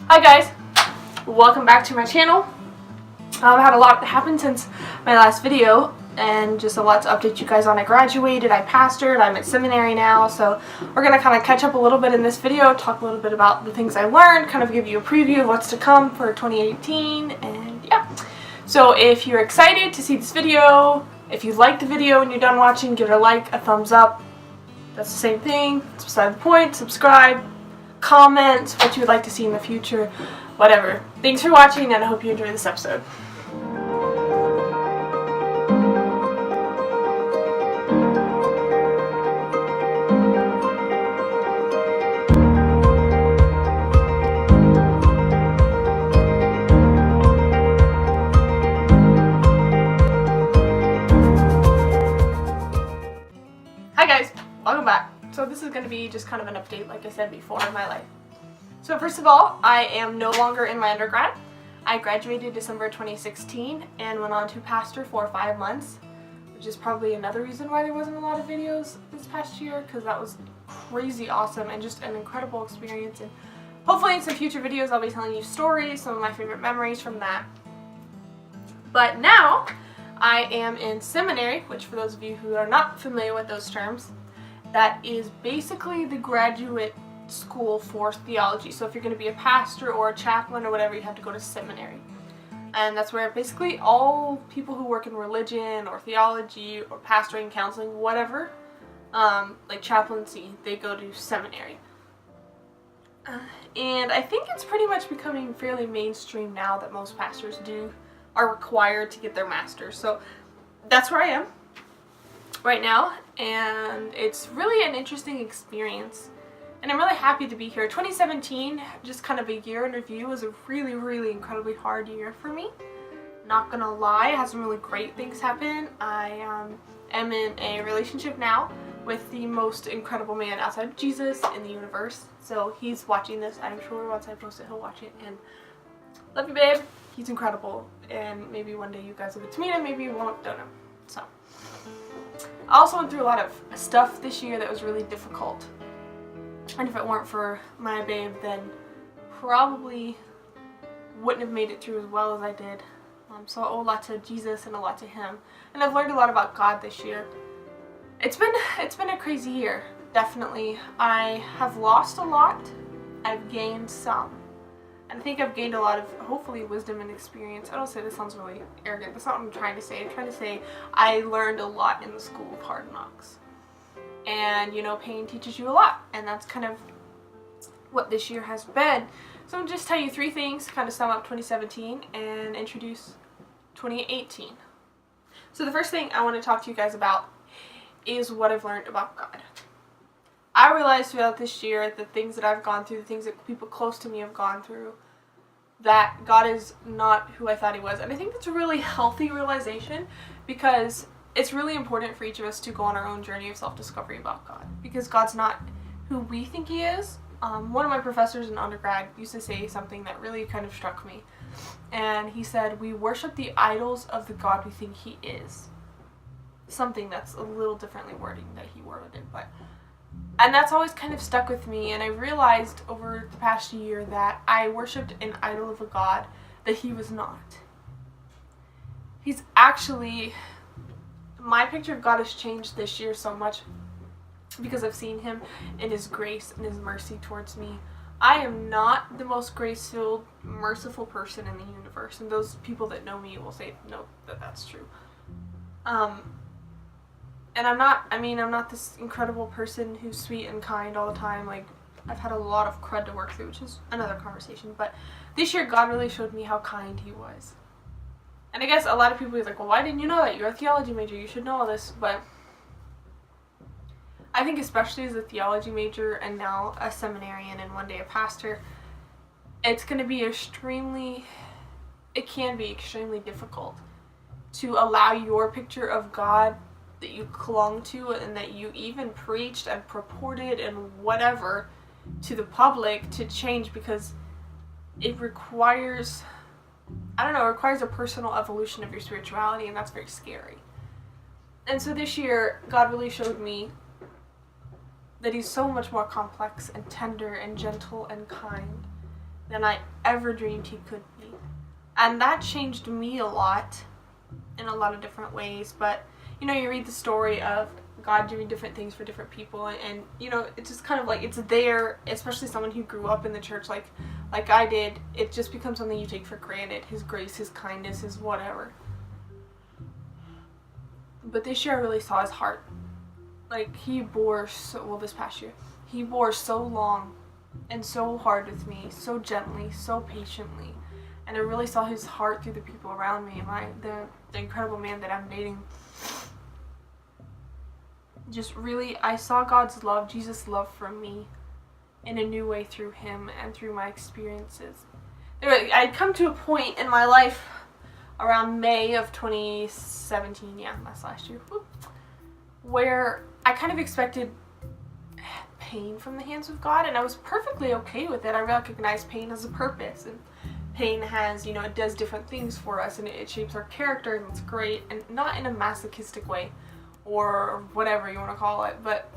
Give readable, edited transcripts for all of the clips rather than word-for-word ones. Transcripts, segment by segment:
Hi guys, welcome back to my channel. I've had a lot happen since my last video and just a lot to update you guys on. I graduated, I pastored, I'm at seminary now, so we're going to kind of catch up a little bit in this video, talk a little bit about the things I learned, kind of give you a preview of what's to come for 2018, and yeah. So if you're excited to see this video, if you like the video and you're done watching, give it a like, a thumbs up. That's the same thing, it's beside the point. Subscribe, comment what you would like to see in the future, whatever. Thanks for watching, and I hope you enjoy this episode. Hi guys, welcome back. So this is going to be just kind of an update, like I said before, in my life. So first of all, I am no longer in my undergrad. I graduated December 2016 and went on to pastor for 5 months, which is probably another reason why there wasn't a lot of videos this past year, because that was crazy awesome and just an incredible experience. And hopefully in some future videos I'll be telling you stories, some of my favorite memories from that. But now I am in seminary, which for those of you who are not familiar with those terms, that is basically the graduate school for theology. So if you're going to be a pastor or a chaplain or whatever, you have to go to seminary. And that's where basically all people who work in religion or theology or pastoring, counseling, whatever, like chaplaincy, they go to seminary. And I think it's pretty much becoming fairly mainstream now that most pastors are required to get their master's. So that's where I am right now, and it's really an interesting experience, and I'm really happy to be here. 2017, just kind of a year in review, was a really incredibly hard year for me. Not gonna lie, I had some really great things happen. I am in a relationship now with the most incredible man outside of Jesus in the universe. So he's watching this, I'm sure. Once I post it, he'll watch it, and love you, babe. He's incredible, and maybe one day you guys will get to meet him, maybe you won't, don't know. So I also went through a lot of stuff this year that was really difficult, and if it weren't for my babe, then probably wouldn't have made it through as well as I did. So I owe a lot to Jesus and a lot to him, and I've learned a lot about God this year. It's been a crazy year, definitely. I have lost a lot, I've gained some. And I think I've gained a lot of, hopefully, wisdom and experience. I don't say this sounds really arrogant. That's not what I'm trying to say. I'm trying to say I learned a lot in the school of hard knocks. And, you know, pain teaches you a lot. And that's kind of what this year has been. So I'm just tell you 3 things to kind of sum up 2017 and introduce 2018. So the first thing I want to talk to you guys about is what I've learned about God. I realized throughout this year, the things that I've gone through, the things that people close to me have gone through, that God is not who I thought he was. And I think that's a really healthy realization, because it's really important for each of us to go on our own journey of self-discovery about God, because God's not who we think he is. One of my professors in undergrad used to say something that really kind of struck me. And he said, we worship the idols of the God we think he is. Something that's a little differently wording that he worded it, but... And that's always kind of stuck with me, and I realized over the past year that I worshipped an idol of a God that he was not. He's actually... My picture of God has changed this year so much because I've seen him in his grace and his mercy towards me. I am not the most grace-filled, merciful person in the universe, and those people that know me will say, no, that's true. And I'm not this incredible person who's sweet and kind all the time. Like, I've had a lot of crud to work through, which is another conversation. But this year, God really showed me how kind he was. And I guess a lot of people are like, well, why didn't you know that? You're a theology major. You should know all this. But I think especially as a theology major and now a seminarian and one day a pastor, it can be extremely difficult to allow your picture of God that you clung to and that you even preached and purported and whatever to the public to change, because it requires a personal evolution of your spirituality, and that's very scary. And so this year, God really showed me that he's so much more complex and tender and gentle and kind than I ever dreamed he could be. And that changed me a lot in a lot of different ways. But, you know, you read the story of God doing different things for different people, and you know, it's just kind of like, it's there, especially someone who grew up in the church like I did. It just becomes something you take for granted, his grace, his kindness, his whatever. But this year I really saw his heart. Like, he bore this past year, he bore so long and so hard with me, so gently, so patiently, and I really saw his heart through the people around me, and the incredible man that I'm dating. Just really, I saw God's love, Jesus' love for me in a new way through him and through my experiences. I'd come to a point in my life around May of 2017, that's last year, where I kind of expected pain from the hands of God, and I was perfectly okay with it. I recognize pain has a purpose, and pain has, you know, it does different things for us, and it shapes our character, and it's great, and not in a masochistic way, or whatever you want to call it, but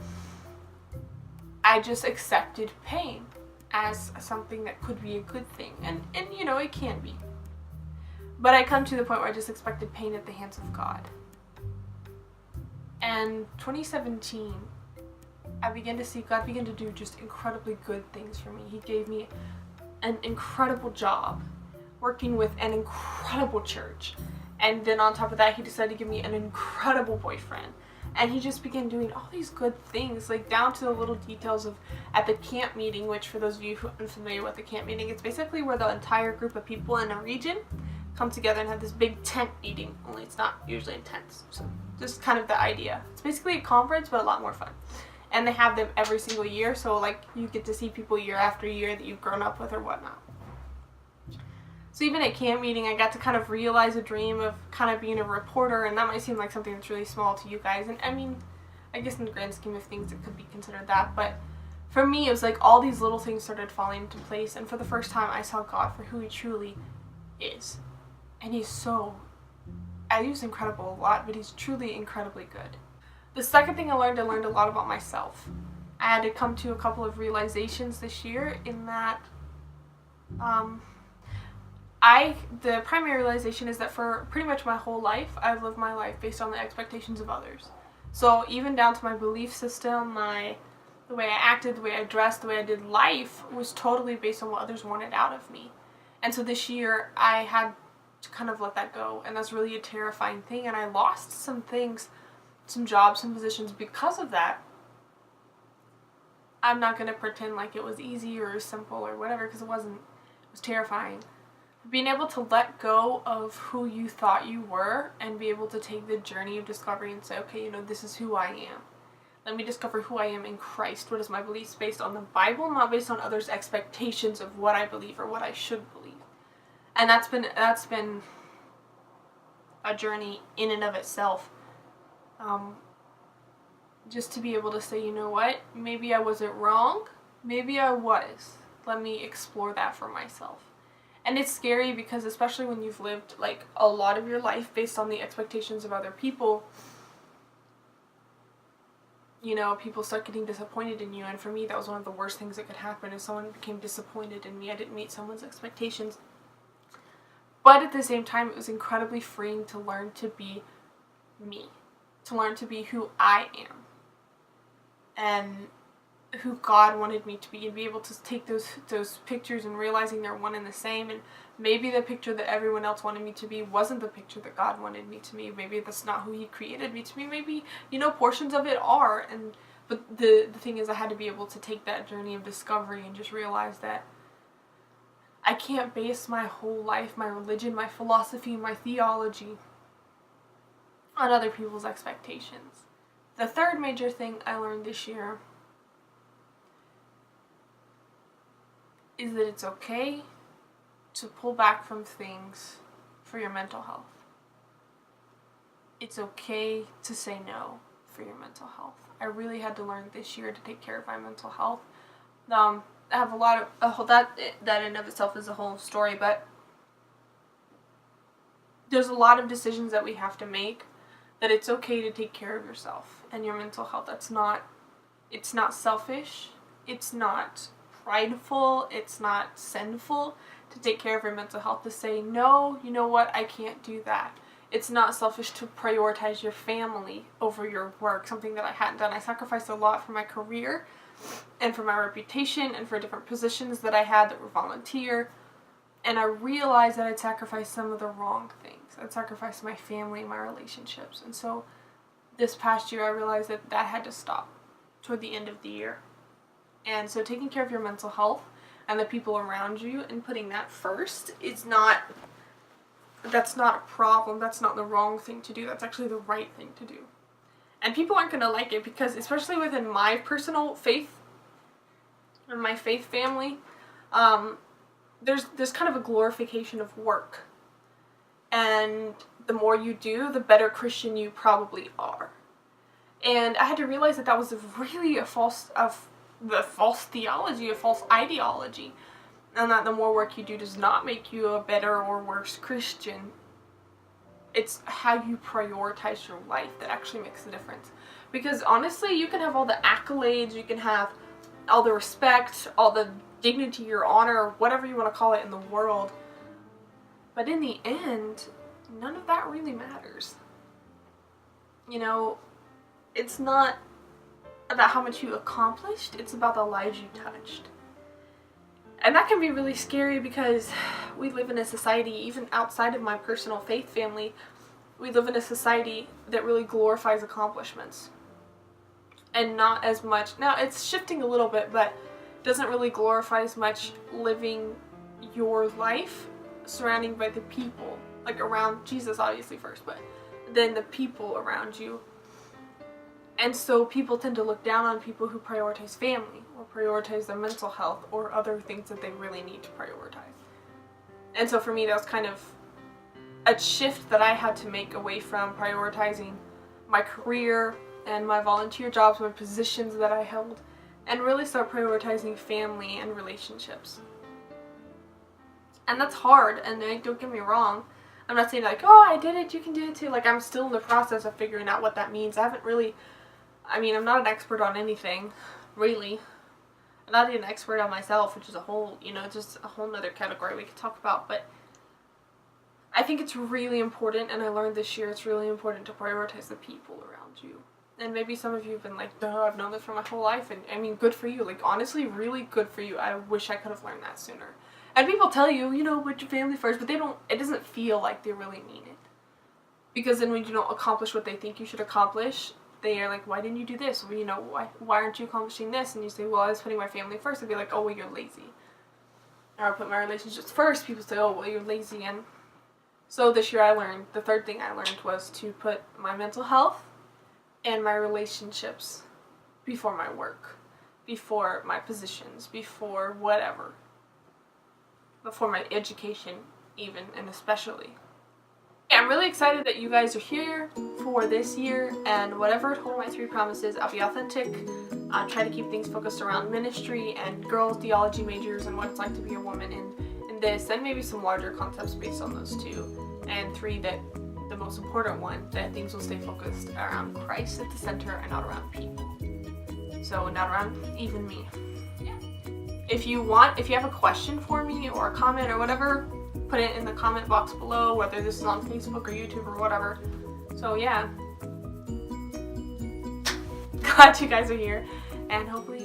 I just accepted pain as something that could be a good thing, and you know, it can be. But I come to the point where I just expected pain at the hands of God. And 2017, I began to see God begin to do just incredibly good things for me. He gave me an incredible job, working with an incredible church. And then on top of that, he decided to give me an incredible boyfriend. And he just began doing all these good things, like down to the little details of at the camp meeting, which for those of you who are unfamiliar with the camp meeting, it's basically where the entire group of people in a region come together and have this big tent meeting, only it's not usually in tents. So just kind of the idea. It's basically a conference, but a lot more fun. And they have them every single year, so like you get to see people year after year that you've grown up with or whatnot. So even at camp meeting, I got to kind of realize a dream of kind of being a reporter, and that might seem like something that's really small to you guys. And I mean, I guess in the grand scheme of things, it could be considered that. But for me, it was like all these little things started falling into place. And for the first time, I saw God for who he truly is. And I use incredible a lot, but he's truly incredibly good. The second thing I learned a lot about myself. I had to come to a couple of realizations this year in that, the primary realization is that for pretty much my whole life, I've lived my life based on the expectations of others. So even down to my belief system, the way I acted, the way I dressed, the way I did life was totally based on what others wanted out of me. And so this year, I had to kind of let that go, and that's really a terrifying thing, and I lost some things, some jobs, some positions because of that. I'm not going to pretend like it was easy or simple or whatever, because it wasn't. It was terrifying. Being able to let go of who you thought you were and be able to take the journey of discovery and say, okay, you know, this is who I am. Let me discover who I am in Christ. What is my beliefs based on the Bible, not based on others' expectations of what I believe or what I should believe. And that's been a journey in and of itself. Just to be able to say, you know what, maybe I wasn't wrong, maybe I was. Let me explore that for myself. And it's scary because especially when you've lived like a lot of your life based on the expectations of other people, you know, people start getting disappointed in you. And for me, that was one of the worst things that could happen, is someone became disappointed in me. I didn't meet someone's expectations. But at the same time, it was incredibly freeing to learn to be me, to learn to be who I am and who God wanted me to be, and be able to take those pictures and realizing they're one and the same. And maybe the picture that everyone else wanted me to be wasn't the picture that God wanted me to be. Maybe that's not who he created me to be. Maybe, you know, portions of it are. But the thing is, I had to be able to take that journey of discovery and just realize that I can't base my whole life, my religion, my philosophy, my theology on other people's expectations. The third major thing I learned this year is that it's okay to pull back from things for your mental health. It's okay to say no for your mental health. I really had to learn this year to take care of my mental health. I have that in and of itself is a whole story, but there's a lot of decisions that we have to make, that it's okay to take care of yourself and your mental health. It's not selfish. It's not prideful, it's not sinful to take care of your mental health, to say, no, you know what, I can't do that. It's not selfish to prioritize your family over your work, something that I hadn't done. I sacrificed a lot for my career and for my reputation and for different positions that I had that were volunteer. And I realized that I'd sacrificed some of the wrong things. I'd sacrificed my family and my relationships. And so this past year I realized that that had to stop toward the end of the year. And so taking care of your mental health and the people around you and putting that first is not, that's not a problem. That's not the wrong thing to do. That's actually the right thing to do. And people aren't going to like it because, especially within my personal faith and my faith family, there's kind of a glorification of work. And the more you do, the better Christian you probably are. And I had to realize that that was really a false theology, a false ideology. And that the more work you do does not make you a better or worse Christian. It's how you prioritize your life that actually makes the difference. Because honestly, you can have all the accolades, you can have all the respect, all the dignity or honor, whatever you want to call it in the world. But in the end, none of that really matters. You know, it's not about how much you accomplished, it's about the lives you touched. And that can be really scary because we live in a society, even outside of my personal faith family, we live in a society that really glorifies accomplishments. And not as much, now it's shifting a little bit, but doesn't really glorify as much living your life surrounding by the people, like around Jesus obviously first, but then the people around you. And so people tend to look down on people who prioritize family or prioritize their mental health or other things that they really need to prioritize. And so for me, that was kind of a shift that I had to make away from prioritizing my career and my volunteer jobs, my positions that I held, and really start prioritizing family and relationships. And that's hard, and don't get me wrong, I'm not saying like, oh, I did it, you can do it too. Like, I'm still in the process of figuring out what that means. I'm not an expert on anything, really. I'm not even an expert on myself, which is a whole, just a whole nother category we could talk about. But I think it's really important, and I learned this year, it's really important to prioritize the people around you. And maybe some of you have been like, duh, I've known this for my whole life. And I mean, good for you. Like, honestly, really good for you. I wish I could have learned that sooner. And people tell you, put your family first, but it doesn't feel like they really mean it. Because then when you don't accomplish what they think you should accomplish, they are like, why didn't you do this? Well, why aren't you accomplishing this? And you say, well, I was putting my family first. They'd be like, oh, well, you're lazy. Or I put my relationships first. People say, oh, well, you're lazy. And so this year the third thing I learned was to put my mental health and my relationships before my work, before my positions, before whatever. Before my education, even, and especially. I'm really excited that you guys are here for this year, and whatever hold my 3 promises, I'll be authentic. I'll try to keep things focused around ministry and girls theology majors and what it's like to be a woman in this, and maybe some larger concepts based on those 2. And 3, that the most important one, that things will stay focused around Christ at the center and not around people. So not around even me. If you have a question for me or a comment or whatever, put it in the comment box below, whether this is on Facebook or YouTube or whatever. So yeah. Glad you guys are here, and hopefully